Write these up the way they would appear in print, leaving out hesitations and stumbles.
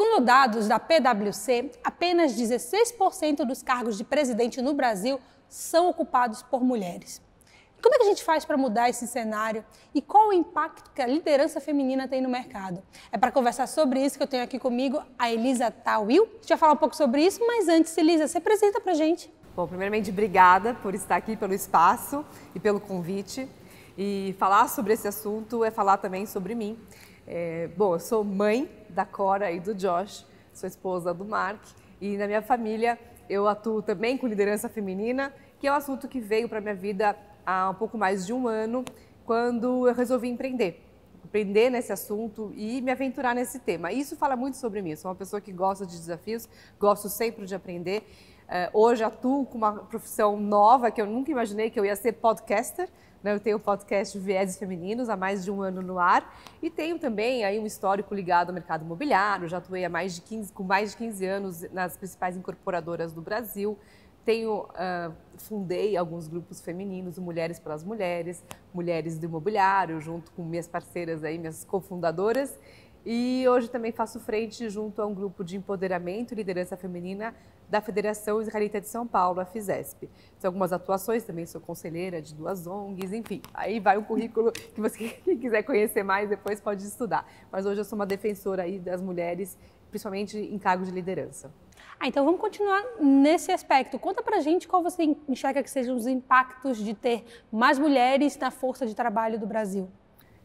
Segundo dados da PwC, apenas 16% dos cargos de presidente no Brasil são ocupados por mulheres. Como é que a gente faz para mudar esse cenário e qual o impacto que a liderança feminina tem no mercado? É para conversar sobre isso que eu tenho aqui comigo a Elisa Tawil. A gente vai falar um pouco sobre isso, mas antes, Elisa, se apresenta para a gente. Bom, primeiramente, obrigada por estar aqui, pelo espaço e pelo convite. E falar sobre esse assunto é falar também sobre mim. Bom, eu sou mãe da Cora e do Josh, sou esposa do Mark e na minha família eu atuo também com liderança feminina, que é um assunto que veio para a minha vida há um pouco mais de um ano, quando eu resolvi empreender nesse assunto e me aventurar nesse tema. Isso fala muito sobre mim, eu sou uma pessoa que gosta de desafios, gosto sempre de aprender. Hoje atuo com uma profissão nova que eu nunca imaginei que eu ia ser podcaster. Eu tenho o podcast Vieses Femininos há mais de um ano no ar e tenho também aí um histórico ligado ao mercado imobiliário. Já atuei com mais de 15 anos nas principais incorporadoras do Brasil. Fundei alguns grupos femininos, o Mulheres pelas Mulheres, Mulheres do Imobiliário, junto com minhas parceiras aí, minhas cofundadoras. E hoje também faço frente junto a um grupo de empoderamento e liderança feminina da Federação Israelita de São Paulo, a FISESP. Tem algumas atuações, também sou conselheira de 2 ONGs, enfim. Aí vai o currículo que quem quiser conhecer mais depois pode estudar. Mas hoje eu sou uma defensora aí das mulheres, principalmente em cargos de liderança. Então vamos continuar nesse aspecto. Conta pra gente qual você enxerga que sejam os impactos de ter mais mulheres na força de trabalho do Brasil.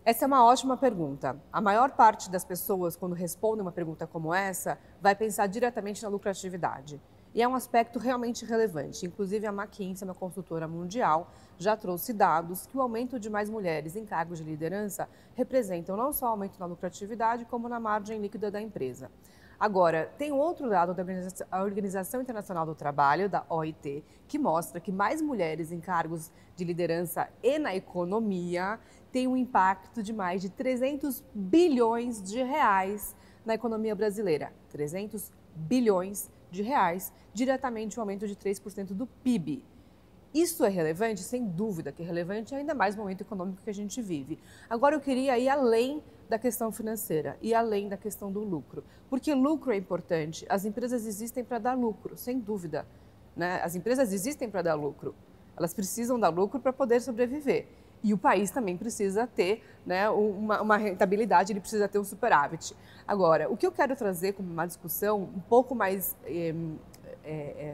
Essa é uma ótima pergunta. A maior parte das pessoas, quando respondem uma pergunta como essa, vai pensar diretamente na lucratividade. E é um aspecto realmente relevante. Inclusive, a McKinsey, uma consultora mundial, já trouxe dados que o aumento de mais mulheres em cargos de liderança representam não só aumento na lucratividade, como na margem líquida da empresa. Agora, tem outro dado da Organização Internacional do Trabalho, da OIT, que mostra que mais mulheres em cargos de liderança e na economia têm um impacto de mais de 300 bilhões de reais na economia brasileira. 300 bilhões de reais, diretamente um aumento de 3% do PIB. Isso é relevante? Sem dúvida que é relevante, ainda mais no momento econômico que a gente vive. Agora eu queria ir além da questão financeira e além da questão do lucro. Porque lucro é importante, as empresas existem para dar lucro, sem dúvida. As empresas existem para dar lucro, elas precisam dar lucro para poder sobreviver. E o país também precisa ter uma rentabilidade, ele precisa ter um superávit. Agora, o que eu quero trazer como uma discussão um pouco mais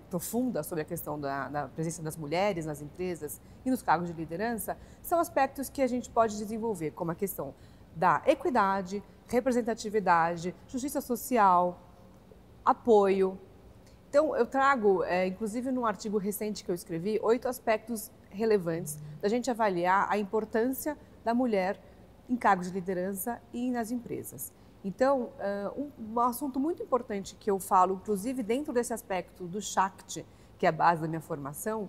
profunda sobre a questão da presença das mulheres nas empresas e nos cargos de liderança são aspectos que a gente pode desenvolver, como a questão da equidade, representatividade, justiça social, apoio. Então, eu trago, inclusive num artigo recente que eu escrevi, 8 aspectos relevantes da gente avaliar a importância da mulher em cargos de liderança e nas empresas. Então, um assunto muito importante que eu falo, inclusive dentro desse aspecto do Shakti, que é a base da minha formação,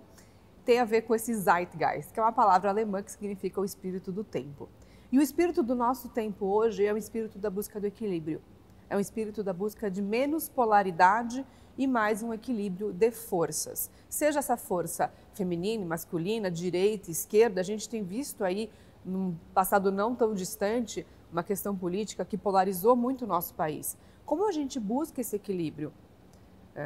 tem a ver com esse Zeitgeist, que é uma palavra alemã que significa o espírito do tempo. E o espírito do nosso tempo hoje é o espírito da busca do equilíbrio. É um espírito da busca de menos polaridade e mais um equilíbrio de forças. Seja essa força feminina e masculina, direita, esquerda, a gente tem visto aí, num passado não tão distante, uma questão política que polarizou muito o nosso país. Como a gente busca esse equilíbrio?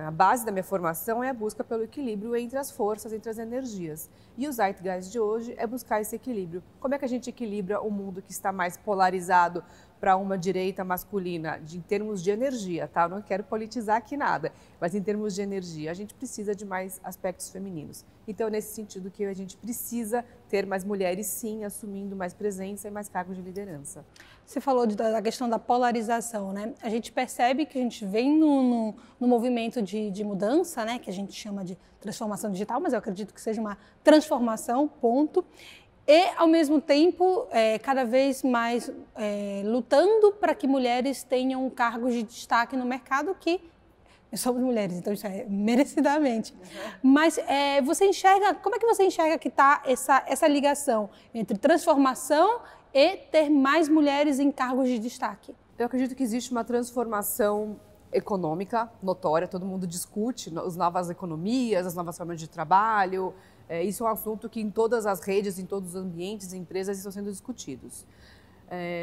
A base da minha formação é a busca pelo equilíbrio entre as forças, entre as energias. E o Zeitgeist de hoje é buscar esse equilíbrio. Como é que a gente equilibra o mundo que está mais polarizado para uma direita masculina, em termos de energia, tá? Eu não quero politizar aqui nada, mas em termos de energia, a gente precisa de mais aspectos femininos. Então, é nesse sentido que a gente precisa ter mais mulheres, sim, assumindo mais presença e mais cargos de liderança. Você falou da questão da polarização, né? A gente percebe que a gente vem no movimento de mudança, né? Que a gente chama de transformação digital, mas eu acredito que seja uma transformação, ponto. E, ao mesmo tempo, cada vez mais lutando para que mulheres tenham cargos de destaque no mercado, que somos mulheres, então isso é merecidamente. Uhum. Mas como é que você enxerga que está essa ligação entre transformação e ter mais mulheres em cargos de destaque? Eu acredito que existe uma transformação econômica notória, todo mundo discute as novas economias, as novas formas de trabalho. Isso é um assunto que em todas as redes, em todos os ambientes, empresas estão sendo discutidos.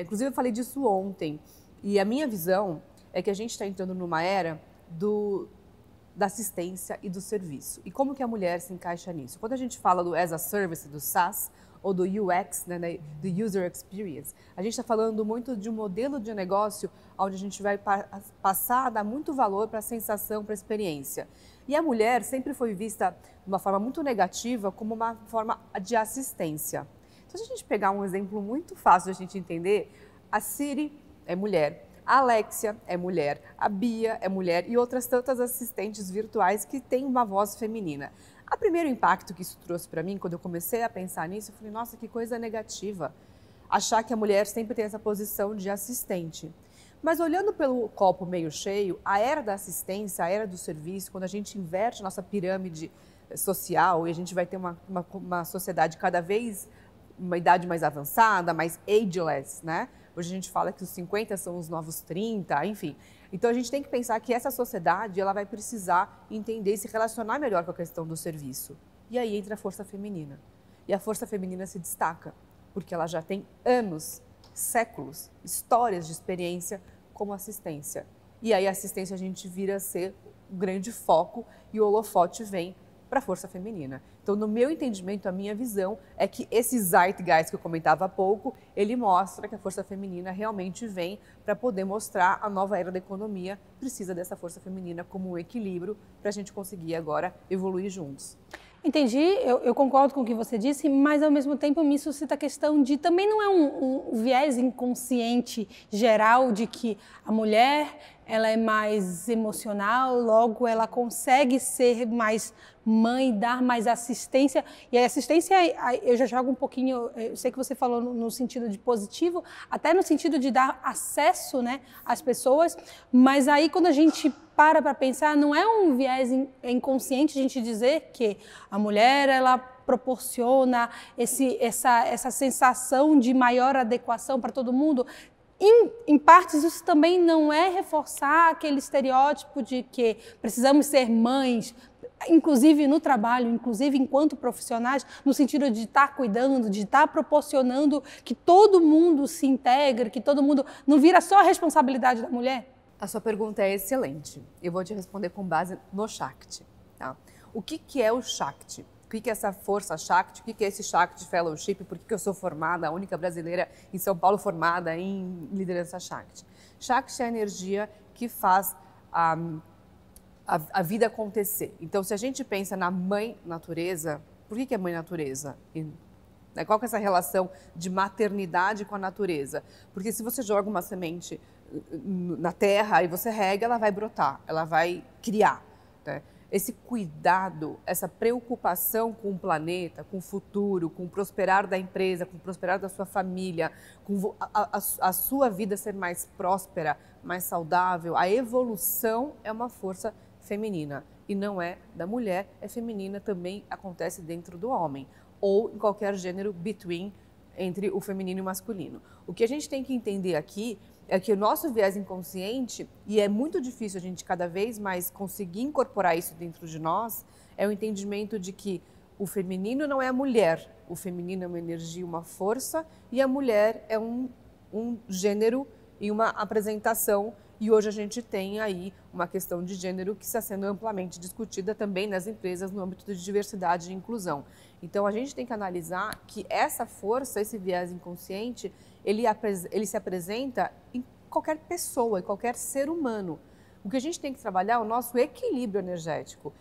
Inclusive, eu falei disso ontem. E a minha visão é que a gente está entrando numa era da assistência e do serviço. E como que a mulher se encaixa nisso? Quando a gente fala do as a service, do SaaS, ou do UX, né, do User Experience, a gente está falando muito de um modelo de negócio onde a gente vai passar a dar muito valor para a sensação, para a experiência. E a mulher sempre foi vista de uma forma muito negativa como uma forma de assistência. Então, se a gente pegar um exemplo muito fácil de a gente entender, a Siri é mulher, a Alexia é mulher, a Bia é mulher e outras tantas assistentes virtuais que têm uma voz feminina. O primeiro impacto que isso trouxe para mim, quando eu comecei a pensar nisso, eu falei, nossa, que coisa negativa. Achar que a mulher sempre tem essa posição de assistente. Mas olhando pelo copo meio cheio, a era da assistência, a era do serviço, quando a gente inverte nossa pirâmide social e a gente vai ter uma sociedade cada vez, uma idade mais avançada, mais ageless, né? Hoje a gente fala que os 50 são os novos 30, enfim. Então a gente tem que pensar que essa sociedade ela vai precisar entender e se relacionar melhor com a questão do serviço. E aí entra a força feminina. E a força feminina se destaca, porque ela já tem anos, séculos, histórias de experiência como assistência. E aí a assistência a gente vira a ser o grande foco e o holofote vem para a força feminina. Então, no meu entendimento, a minha visão é que esse zeitgeist que eu comentava há pouco, ele mostra que a força feminina realmente vem para poder mostrar a nova era da economia, precisa dessa força feminina como um equilíbrio para a gente conseguir agora evoluir juntos. Entendi, eu concordo com o que você disse, mas ao mesmo tempo me suscita a questão de também não é um viés inconsciente geral de que a mulher ela é mais emocional, logo ela consegue ser mais mãe, dar mais assistência. E a assistência, eu já jogo um pouquinho, eu sei que você falou no sentido de positivo, até no sentido de dar acesso, né, às pessoas, mas aí quando a gente para pensar, não é um viés inconsciente a gente dizer que a mulher, ela proporciona essa sensação de maior adequação para todo mundo. Em partes, isso também não é reforçar aquele estereótipo de que precisamos ser mães, inclusive no trabalho, inclusive enquanto profissionais, no sentido de estar cuidando, de estar proporcionando que todo mundo se integre, que todo mundo não vira só a responsabilidade da mulher? A sua pergunta é excelente. Eu vou te responder com base no Shakti. Tá? O que é o Shakti? O que é essa força Shakti? O que é esse Shakti Fellowship? Por que eu sou formada, a única brasileira em São Paulo formada em liderança Shakti? Shakti é a energia que faz a vida acontecer. Então, se a gente pensa na mãe natureza, por que é mãe natureza? Qual que é essa relação de maternidade com a natureza? Porque se você joga uma semente na terra e você rega, ela vai brotar, ela vai criar. Né? Esse cuidado, essa preocupação com o planeta, com o futuro, com o prosperar da empresa, com o prosperar da sua família, com a sua vida ser mais próspera, mais saudável, a evolução é uma força feminina e não é da mulher, é feminina, também acontece dentro do homem ou em qualquer gênero entre o feminino e o masculino. O que a gente tem que entender aqui é que o nosso viés inconsciente, e é muito difícil a gente cada vez mais conseguir incorporar isso dentro de nós, é o entendimento de que o feminino não é a mulher, o feminino é uma energia, uma força, e a mulher é um gênero e uma apresentação. E hoje a gente tem aí uma questão de gênero que está sendo amplamente discutida também nas empresas no âmbito de diversidade e inclusão. Então a gente tem que analisar que essa força, esse viés inconsciente, ele se apresenta em qualquer pessoa, em qualquer ser humano. O que a gente tem que trabalhar é o nosso equilíbrio energético.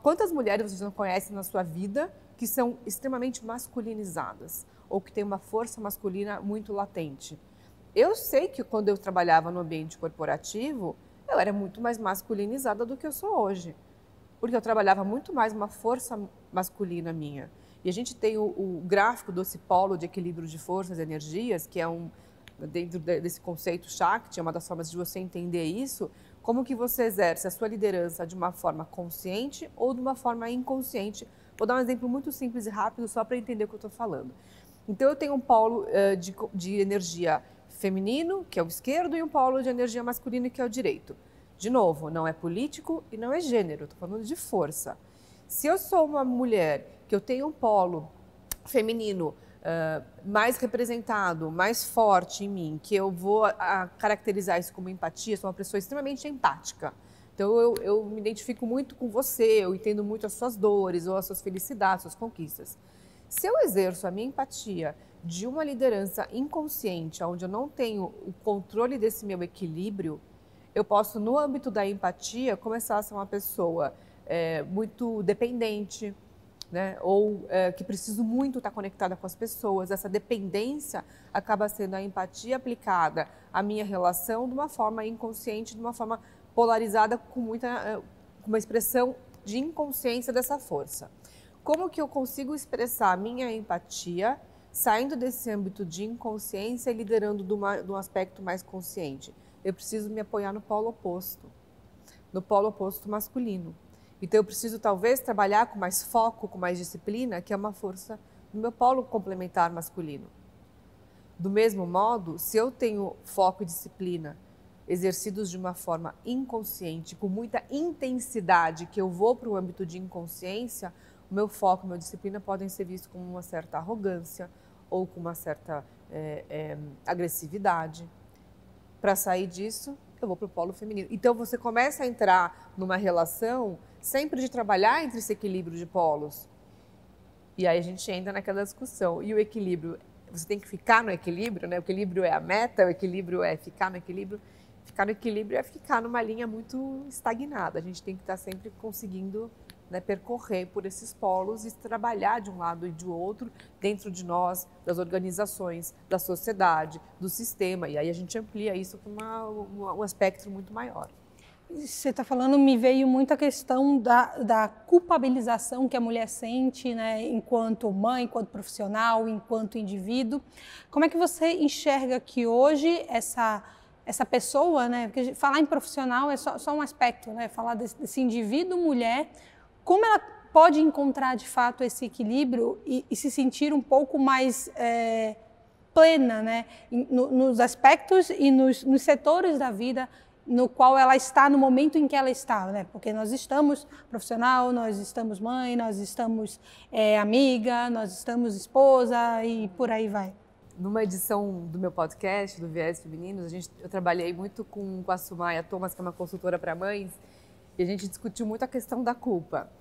Quantas mulheres vocês não conhecem na sua vida que são extremamente masculinizadas ou que têm uma força masculina muito latente? Eu sei que quando eu trabalhava no ambiente corporativo, eu era muito mais masculinizada do que eu sou hoje. Porque eu trabalhava muito mais uma força masculina minha. E a gente tem o gráfico desse polo de equilíbrio de forças e energias, que é dentro desse conceito Shakti, é uma das formas de você entender isso, como que você exerce a sua liderança de uma forma consciente ou de uma forma inconsciente. Vou dar um exemplo muito simples e rápido só para entender o que eu estou falando. Então eu tenho um polo de energia feminino, que é o esquerdo, e um polo de energia masculina, que é o direito. De novo, não é político e não é gênero, estou falando de força. Se eu sou uma mulher que eu tenho um polo feminino mais representado, mais forte em mim, que eu vou caracterizar isso como empatia, sou uma pessoa extremamente empática. Então, eu me identifico muito com você, eu entendo muito as suas dores, ou as suas felicidades, as suas conquistas. Se eu exerço a minha empatia de uma liderança inconsciente, onde eu não tenho o controle desse meu equilíbrio, eu posso, no âmbito da empatia, começar a ser uma pessoa muito dependente, né? Ou que preciso muito estar conectada com as pessoas. Essa dependência acaba sendo a empatia aplicada à minha relação de uma forma inconsciente, de uma forma polarizada, com uma expressão de inconsciência dessa força. Como que eu consigo expressar a minha empatia saindo desse âmbito de inconsciência e liderando de um aspecto mais consciente? Eu preciso me apoiar no polo oposto masculino. Então, eu preciso, talvez, trabalhar com mais foco, com mais disciplina, que é uma força no meu polo complementar masculino. Do mesmo modo, se eu tenho foco e disciplina exercidos de uma forma inconsciente, com muita intensidade, que eu vou para o âmbito de inconsciência, o meu foco, a minha disciplina podem ser vistos com uma certa arrogância ou com uma certa agressividade. Para sair disso, eu vou para o polo feminino. Então, você começa a entrar numa relação sempre de trabalhar entre esse equilíbrio de polos. E aí a gente entra naquela discussão. E o equilíbrio, você tem que ficar no equilíbrio, né? O equilíbrio é a meta, o equilíbrio é ficar no equilíbrio. Ficar no equilíbrio é ficar numa linha muito estagnada. A gente tem que estar sempre conseguindo, né, percorrer por esses polos e trabalhar de um lado e de outro dentro de nós, das organizações, da sociedade, do sistema. E aí a gente amplia isso para um espectro muito maior. Você está falando, me veio muito a questão da culpabilização que a mulher sente, né, enquanto mãe, enquanto profissional, enquanto indivíduo. Como é que você enxerga que hoje essa pessoa, né, porque falar em profissional é só um aspecto, né, falar desse indivíduo, mulher, como ela pode encontrar de fato esse equilíbrio e se sentir um pouco mais plena, né, nos aspectos e nos setores da vida no qual ela está no momento em que ela está, né? Porque nós estamos profissional, nós estamos mãe, nós estamos amiga, nós estamos esposa e por aí vai. Numa edição do meu podcast, do Viés Femininos, eu trabalhei muito com a Sumaya Thomas, que é uma consultora para mães, e a gente discutiu muito a questão da culpa.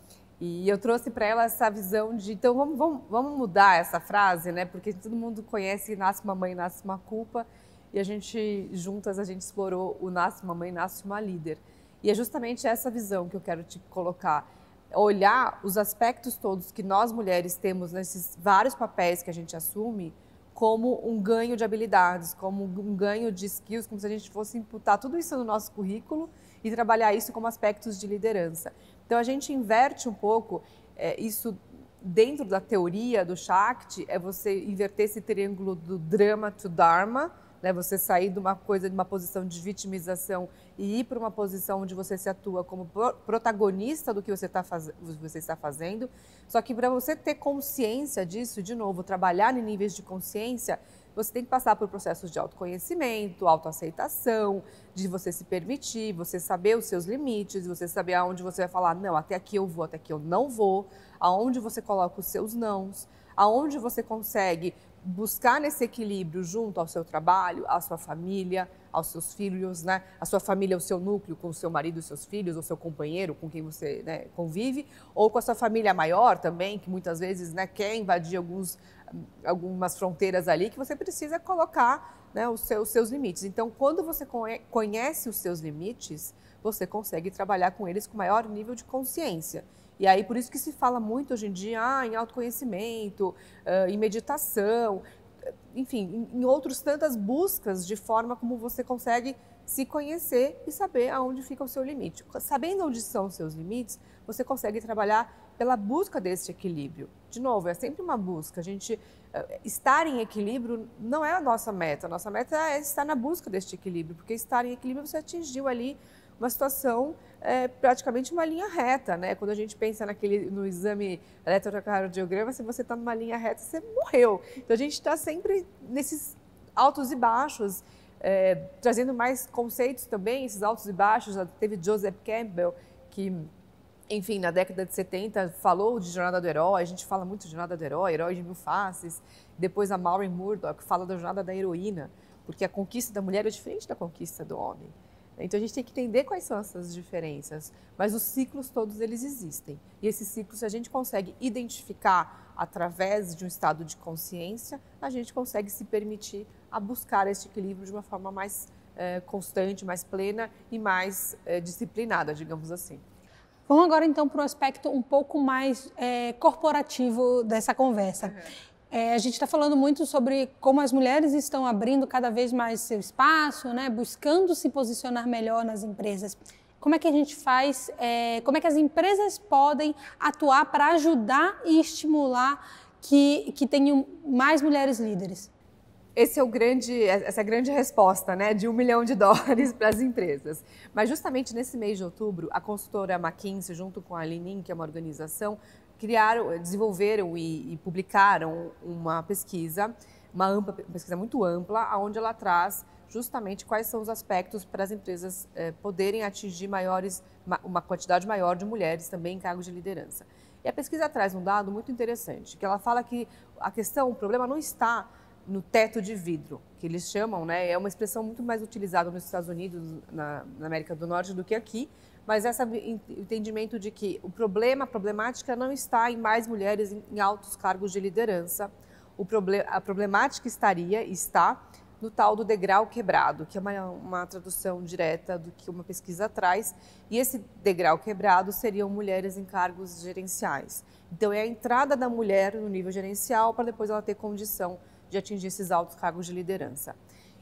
E eu trouxe para ela essa visão de, então vamos mudar essa frase, né? Porque todo mundo conhece nasce uma mãe, nasce uma culpa. E a gente, juntas, a gente explorou o nasce uma mãe, nasce uma líder. E é justamente essa visão que eu quero te colocar. Olhar os aspectos todos que nós mulheres temos nesses vários papéis que a gente assume como um ganho de habilidades, como um ganho de skills, como se a gente fosse imputar tudo isso no nosso currículo e trabalhar isso como aspectos de liderança. Então, a gente inverte um pouco isso dentro da teoria do Shakti, é você inverter esse triângulo do drama to dharma, né, você sair de uma posição de vitimização e ir para uma posição onde você se atua como protagonista do que você está fazendo. Só que para você ter consciência disso, de novo, trabalhar em níveis de consciência, você tem que passar por processos de autoconhecimento, autoaceitação, de você se permitir, você saber os seus limites, você saber aonde você vai falar, não, até aqui eu vou, até aqui eu não vou, aonde você coloca os seus nãos, aonde você consegue buscar nesse equilíbrio junto ao seu trabalho, à sua família, aos seus filhos, né? A sua família é o seu núcleo, com o seu marido e seus filhos, ou seu companheiro com quem você, né, convive, ou com a sua família maior também, que muitas vezes, né, quer invadir algumas fronteiras ali, que você precisa colocar, né, os seus limites. Então, quando você conhece os seus limites, você consegue trabalhar com eles com maior nível de consciência. E aí, por isso que se fala muito hoje em dia em autoconhecimento, em meditação, enfim, em outras tantas buscas de forma como você consegue se conhecer e saber aonde fica o seu limite. Sabendo onde são os seus limites, você consegue trabalhar pela busca desse equilíbrio. De novo, é sempre uma busca. A gente estar em equilíbrio não é a nossa meta é estar na busca deste equilíbrio, porque estar em equilíbrio você atingiu ali uma situação praticamente uma linha reta, né? Quando a gente pensa no exame eletrocardiograma, se você está numa linha reta, você morreu. Então, a gente está sempre nesses altos e baixos, trazendo mais conceitos também, esses altos e baixos. Já teve Joseph Campbell, que enfim, na década de 70, falou de Jornada do Herói, a gente fala muito de Jornada do Herói, Herói de Mil Faces. Depois a Maureen Murdoch fala da Jornada da Heroína, porque a conquista da mulher é diferente da conquista do homem. Então a gente tem que entender quais são essas diferenças, mas os ciclos todos eles existem. E esses ciclos, se a gente consegue identificar através de um estado de consciência, a gente consegue se permitir a buscar este equilíbrio de uma forma mais constante, mais plena e mais disciplinada, digamos assim. Vamos agora então para o aspecto um pouco mais corporativo dessa conversa. A gente está falando muito sobre como as mulheres estão abrindo cada vez mais seu espaço, né, buscando se posicionar melhor nas empresas. Como é que a gente faz, como é que as empresas podem atuar para ajudar e estimular que tenham mais mulheres líderes? Essa é a grande resposta, né, de $1 milhão para as empresas. Mas justamente nesse mês de outubro, a consultora McKinsey, junto com a Lean In, que é uma organização, desenvolveram e publicaram uma pesquisa, uma pesquisa muito ampla, onde ela traz justamente quais são os aspectos para as empresas poderem atingir uma quantidade maior de mulheres também em cargos de liderança. E a pesquisa traz um dado muito interessante, que ela fala que o problema não está no teto de vidro, que eles chamam, né? É uma expressão muito mais utilizada nos Estados Unidos, na América do Norte, do que aqui, mas esse entendimento de que a problemática não está em mais mulheres em altos cargos de liderança. A problemática está no tal do degrau quebrado, que é uma tradução direta do que uma pesquisa traz, e esse degrau quebrado seriam mulheres em cargos gerenciais. Então, é a entrada da mulher no nível gerencial para depois ela ter condição de atingir esses altos cargos de liderança.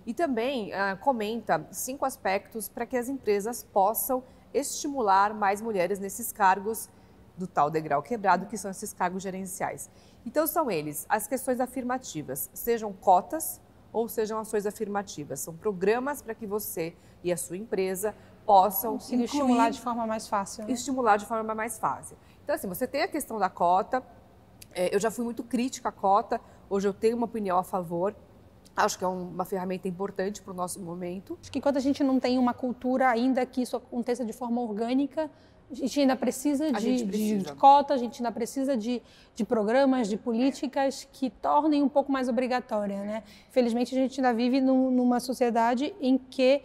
E também comenta 5 aspectos para que as empresas possam estimular mais mulheres nesses cargos do tal degrau quebrado, que são esses cargos gerenciais. Então, são eles as questões afirmativas, sejam cotas ou sejam ações afirmativas. São programas para que você e a sua empresa possam estimular de forma mais fácil. Né? Estimular de forma mais fácil. Então, assim, você tem a questão da cota. Eu já fui muito crítica à cota, hoje eu tenho uma opinião a favor. Acho que é uma ferramenta importante para o nosso momento. Acho que enquanto a gente não tem uma cultura ainda que isso aconteça de forma orgânica, a gente ainda precisa de cota, a gente ainda precisa de programas, de políticas que tornem um pouco mais obrigatória, né? Infelizmente, a gente ainda vive numa sociedade em que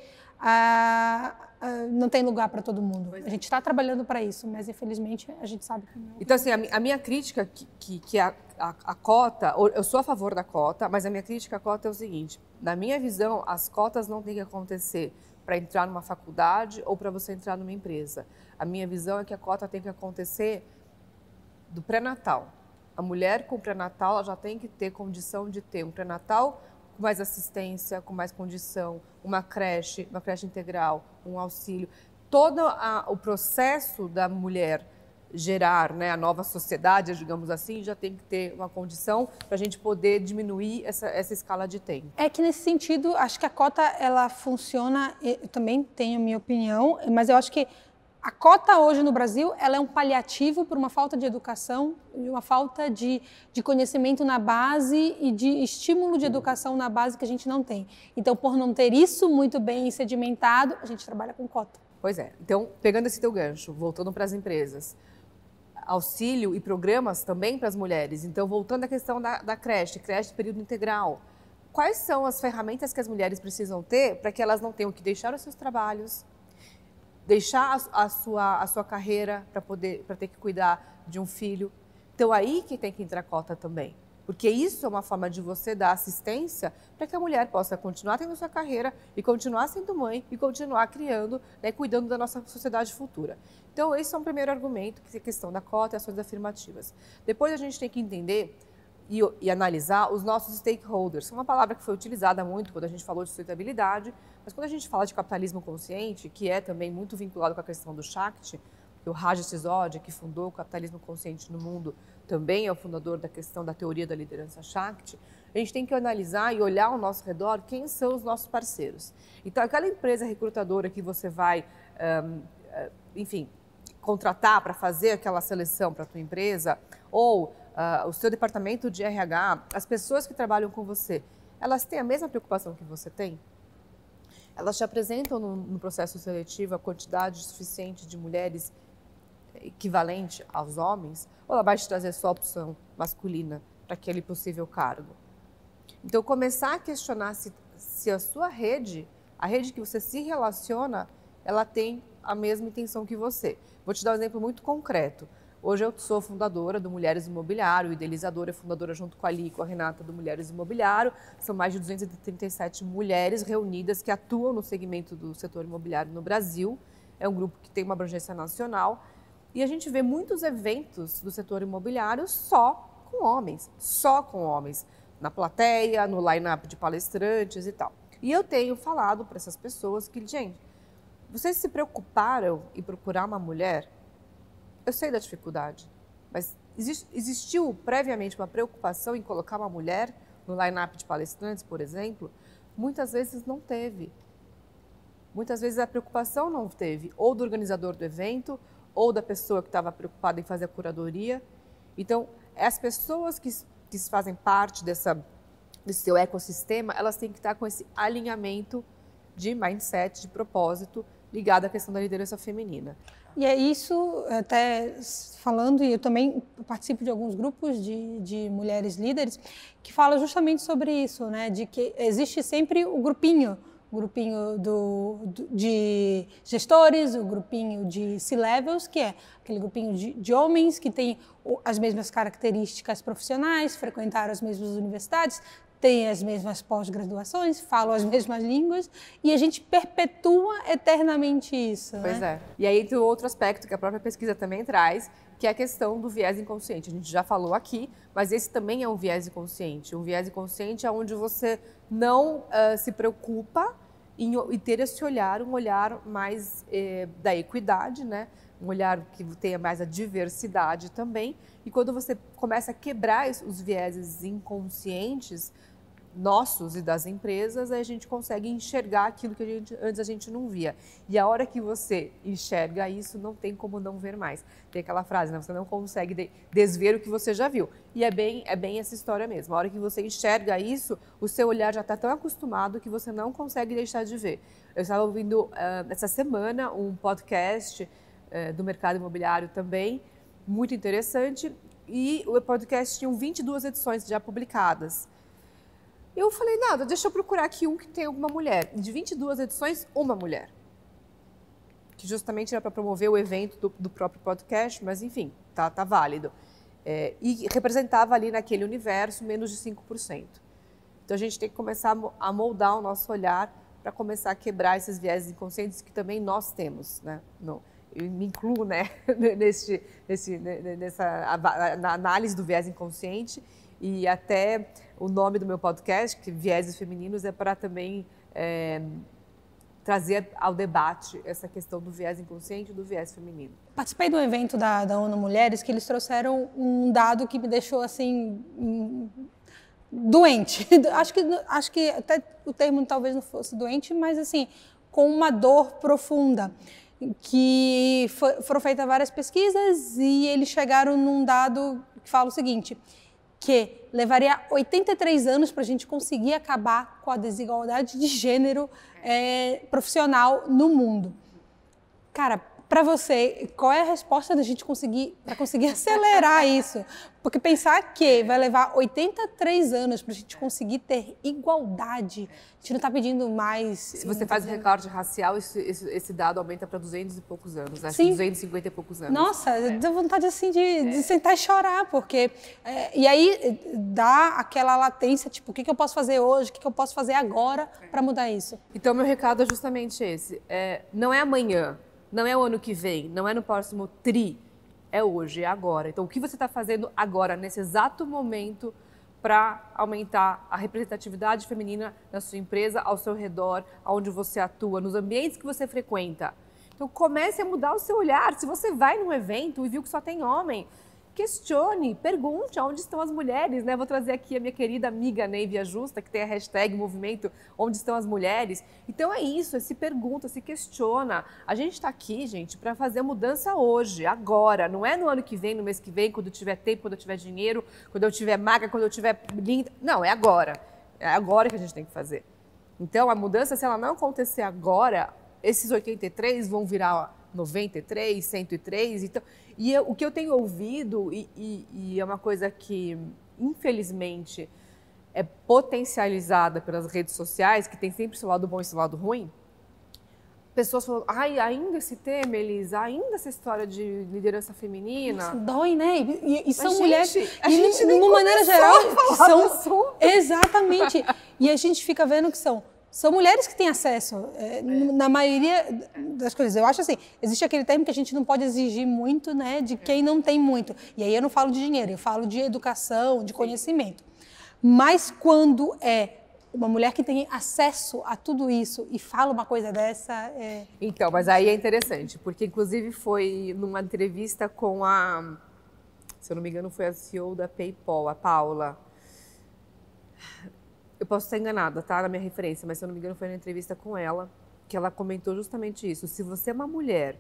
não tem lugar para todo mundo. A gente está trabalhando para isso, mas infelizmente a gente sabe que não. Então, assim, a minha crítica que a cota, eu sou a favor da cota, mas a minha crítica à cota é o seguinte: na minha visão, as cotas não têm que acontecer para entrar numa faculdade ou para você entrar numa empresa. A minha visão é que a cota tem que acontecer do pré-natal. A mulher com pré-natal ela já tem que ter condição de ter um pré-natal com mais assistência, com mais condição, uma creche integral, um auxílio. Todo o processo da mulher gerar, né, a nova sociedade, digamos assim, já tem que ter uma condição para a gente poder diminuir essa escala de tempo. É que nesse sentido, acho que a cota ela funciona, eu também tenho a minha opinião, mas eu acho que a cota hoje no Brasil ela é um paliativo por uma falta de educação, uma falta de conhecimento na base e de estímulo de educação na base que a gente não tem. Então, por não ter isso muito bem sedimentado, a gente trabalha com cota. Pois é. Então, pegando esse teu gancho, voltando para as empresas, auxílio e programas também para as mulheres. Então, voltando à questão da creche período integral. Quais são as ferramentas que as mulheres precisam ter para que elas não tenham que deixar os seus trabalhos, deixar a sua carreira para ter que cuidar de um filho? Então, aí que tem que entrar a cota também. Porque isso é uma forma de você dar assistência para que a mulher possa continuar tendo sua carreira e continuar sendo mãe e continuar criando, né, cuidando da nossa sociedade futura. Então, esse é um primeiro argumento, que é a questão da cota e ações afirmativas. Depois, a gente tem que entender e analisar os nossos stakeholders. É uma palavra que foi utilizada muito quando a gente falou de sustentabilidade, mas quando a gente fala de capitalismo consciente, que é também muito vinculado com a questão do Shakti, que o Raj Sisodia, que fundou o capitalismo consciente no mundo, também é o fundador da questão da teoria da liderança Shakti, a gente tem que analisar e olhar ao nosso redor quem são os nossos parceiros. Então, aquela empresa recrutadora que você vai, enfim, contratar para fazer aquela seleção para a tua empresa, ou o seu departamento de RH, as pessoas que trabalham com você, elas têm a mesma preocupação que você tem? Elas te apresentam no processo seletivo a quantidade suficiente de mulheres equivalente aos homens, ou ela vai te trazer só a opção masculina para aquele possível cargo? Então, começar a questionar se a sua rede, a rede que você se relaciona, ela tem a mesma intenção que você. Vou te dar um exemplo muito concreto. Hoje eu sou fundadora do Mulheres Imobiliário, idealizadora e fundadora junto com a Li e com a Renata do Mulheres Imobiliário. São mais de 237 mulheres reunidas que atuam no segmento do setor imobiliário no Brasil. É um grupo que tem uma abrangência nacional. E a gente vê muitos eventos do setor imobiliário só com homens, na plateia, no line-up de palestrantes e tal. E eu tenho falado para essas pessoas que, gente, vocês se preocuparam em procurar uma mulher? Eu sei da dificuldade, mas existiu previamente uma preocupação em colocar uma mulher no line-up de palestrantes, por exemplo? Muitas vezes não teve. Muitas vezes a preocupação não teve, ou do organizador do evento, ou da pessoa que estava preocupada em fazer a curadoria. Então, as pessoas que fazem parte desse seu ecossistema, elas têm que estar com esse alinhamento de mindset, de propósito, ligado à questão da liderança feminina. E é isso, até falando, e eu também participo de alguns grupos de mulheres líderes, que falam justamente sobre isso, né? De que existe sempre o grupinho de gestores, o grupinho de C-levels, que é aquele grupinho de homens que têm as mesmas características profissionais, frequentaram as mesmas universidades, têm as mesmas pós-graduações, falam as mesmas línguas, e a gente perpetua eternamente isso. Pois né? é. E aí tem outro aspecto que a própria pesquisa também traz, que é a questão do viés inconsciente. A gente já falou aqui, mas esse também é um viés inconsciente. Um viés inconsciente é onde você não se preocupa em ter esse olhar, um olhar mais da equidade, né? Um olhar que tenha mais a diversidade também. E quando você começa a quebrar os vieses inconscientes nossos e das empresas, aí a gente consegue enxergar aquilo que antes a gente não via. E a hora que você enxerga isso, não tem como não ver mais. Tem aquela frase, né? Você não consegue desver o que você já viu. E é bem essa história mesmo. A hora que você enxerga isso, o seu olhar já está tão acostumado que você não consegue deixar de ver. Eu estava ouvindo essa semana um podcast do mercado imobiliário também, muito interessante, e o podcast tinha 22 edições já publicadas. Eu falei, nada, deixa eu procurar aqui um que tem alguma mulher. De 22 edições, uma mulher. Que justamente era para promover o evento do próprio podcast, mas enfim, tá válido. E representava ali naquele universo menos de 5%. Então a gente tem que começar a moldar o nosso olhar para começar a quebrar esses viéses inconscientes que também nós temos, né? Eu me incluo, né, na análise do viés inconsciente, e até o nome do meu podcast, que Vieses Femininos, é para também trazer ao debate essa questão do viés inconsciente e do viés feminino. Participei de um evento da ONU Mulheres que eles trouxeram um dado que me deixou assim doente. Acho que até o termo talvez não fosse doente, mas assim com uma dor profunda. Que foram feitas várias pesquisas e eles chegaram num dado que fala o seguinte, que levaria 83 anos para a gente conseguir acabar com a desigualdade de gênero profissional no mundo. Cara, para você, qual é a resposta da gente conseguir acelerar isso? Porque pensar que vai levar 83 anos para a gente conseguir ter igualdade, a gente não está pedindo mais... Se você faz o recorte racial, esse dado aumenta para 200 e poucos anos, acho Sim. que 250 e poucos anos. Nossa, deu vontade assim de sentar e chorar, porque... e aí dá aquela latência, tipo, o que eu posso fazer hoje, o que eu posso fazer agora para mudar isso? Então, meu recado é justamente esse. Não é amanhã, não é o ano que vem, não é no próximo tri, é hoje, é agora. Então, o que você está fazendo agora, nesse exato momento, para aumentar a representatividade feminina na sua empresa, ao seu redor, onde você atua, nos ambientes que você frequenta? Então, comece a mudar o seu olhar. Se você vai num evento e viu que só tem homem, questione, pergunte onde estão as mulheres, né? Vou trazer aqui a minha querida amiga Neiva Justa, que tem a hashtag movimento Onde Estão as Mulheres. Então é isso, se pergunta, se questiona. A gente está aqui, gente, para fazer a mudança hoje, agora. Não é no ano que vem, no mês que vem, quando eu tiver tempo, quando eu tiver dinheiro, quando eu tiver magra, quando eu tiver linda. Não, é agora. É agora que a gente tem que fazer. Então a mudança, se ela não acontecer agora, esses 83 vão virar 93, 103. Então, o que eu tenho ouvido, e é uma coisa que, infelizmente, é potencializada pelas redes sociais, que tem sempre seu lado bom e seu lado ruim, pessoas falam, ai, ainda esse tema, Elisa, ainda essa história de liderança feminina. Nossa, dói, né? E são Mas, mulheres, gente, a e gente nem de uma maneira geral, que falar do são... assunto. Exatamente. E a gente fica vendo que são mulheres que têm acesso, na maioria das coisas. Eu acho assim, existe aquele termo que a gente não pode exigir muito, né, de quem não tem muito. E aí eu não falo de dinheiro, eu falo de educação, de conhecimento. Mas quando é uma mulher que tem acesso a tudo isso e fala uma coisa dessa... Então, mas aí é interessante, porque inclusive foi numa entrevista com se eu não me engano, foi a CEO da PayPal, a Paula. Eu posso estar enganada, tá, na minha referência, mas se eu não me engano foi na entrevista com ela, que ela comentou justamente isso. Se você é uma mulher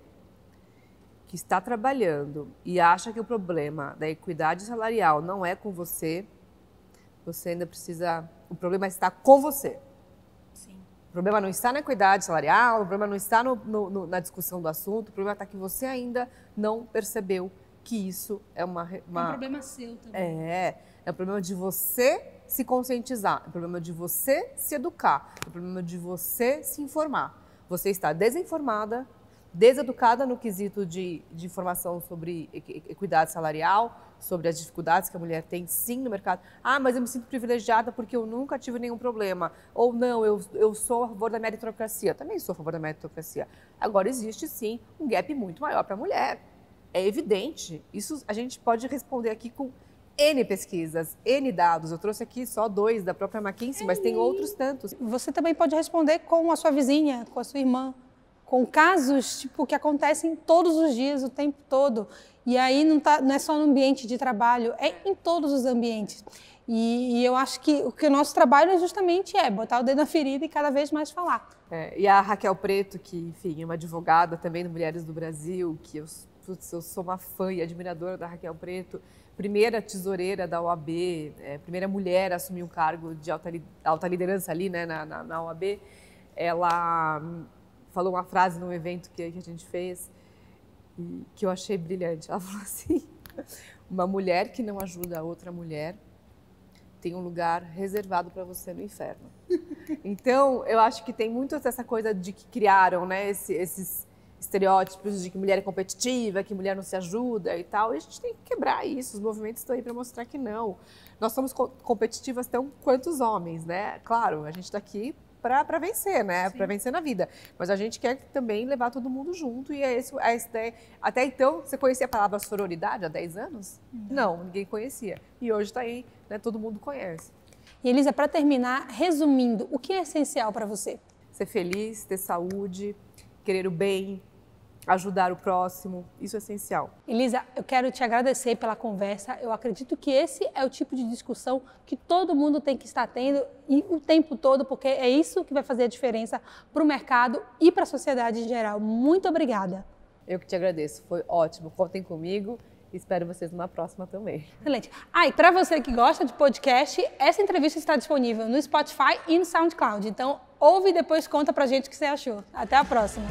que está trabalhando e acha que o problema da equidade salarial não é com você, você ainda precisa... O problema está com você. Sim. O problema não está na equidade salarial, o problema não está na discussão do assunto, o problema está que você ainda não percebeu que isso é É um problema seu também. É um problema de você se conscientizar, é um problema de você se educar, é um problema de você se informar. Você está desinformada, deseducada no quesito de informação sobre equidade salarial, sobre as dificuldades que a mulher tem, sim, no mercado. Ah, mas eu me sinto privilegiada porque eu nunca tive nenhum problema. Ou não, eu sou a favor da meritocracia. Eu também sou a favor da meritocracia. Agora, existe, sim, um gap muito maior para a mulher. É evidente. Isso a gente pode responder aqui com N pesquisas, N dados. Eu trouxe aqui só 2 da própria McKinsey, mas tem outros tantos. Você também pode responder com a sua vizinha, com a sua irmã, com casos tipo, que acontecem todos os dias, o tempo todo. E aí não é só no ambiente de trabalho, é em todos os ambientes. E eu acho que o nosso trabalho é justamente botar o dedo na ferida e cada vez mais falar. E a Raquel Preto, que, enfim, é uma advogada também do Mulheres do Brasil, que eu sou uma fã e admiradora da Raquel Preto, primeira tesoureira da OAB, primeira mulher a assumir um cargo de alta liderança ali, né, na OAB, ela falou uma frase num evento que a gente fez e que eu achei brilhante. Ela falou assim, uma mulher que não ajuda a outra mulher tem um lugar reservado para você no inferno. Então, eu acho que tem muito essa coisa de que criaram, né, esses estereótipos de que mulher é competitiva, que mulher não se ajuda e tal. E a gente tem que quebrar isso. Os movimentos estão aí para mostrar que não. Nós somos competitivas tão quanto os homens, né? Claro, a gente está aqui para vencer, né? Para vencer na vida. Mas a gente quer também levar todo mundo junto e é isso. Até então, você conhecia a palavra sororidade há 10 anos? Não, ninguém conhecia. E hoje está aí, né? Todo mundo conhece. E Elisa, para terminar, resumindo, o que é essencial para você? Ser feliz, ter saúde, querer o bem, ajudar o próximo, isso é essencial. Elisa, eu quero te agradecer pela conversa. Eu acredito que esse é o tipo de discussão que todo mundo tem que estar tendo e o tempo todo, porque é isso que vai fazer a diferença para o mercado e para a sociedade em geral. Muito obrigada. Eu que te agradeço, foi ótimo. Contem comigo e espero vocês numa próxima também. Excelente. E para você que gosta de podcast, essa entrevista está disponível no Spotify e no SoundCloud. Então, ouve e depois conta pra gente o que você achou. Até a próxima.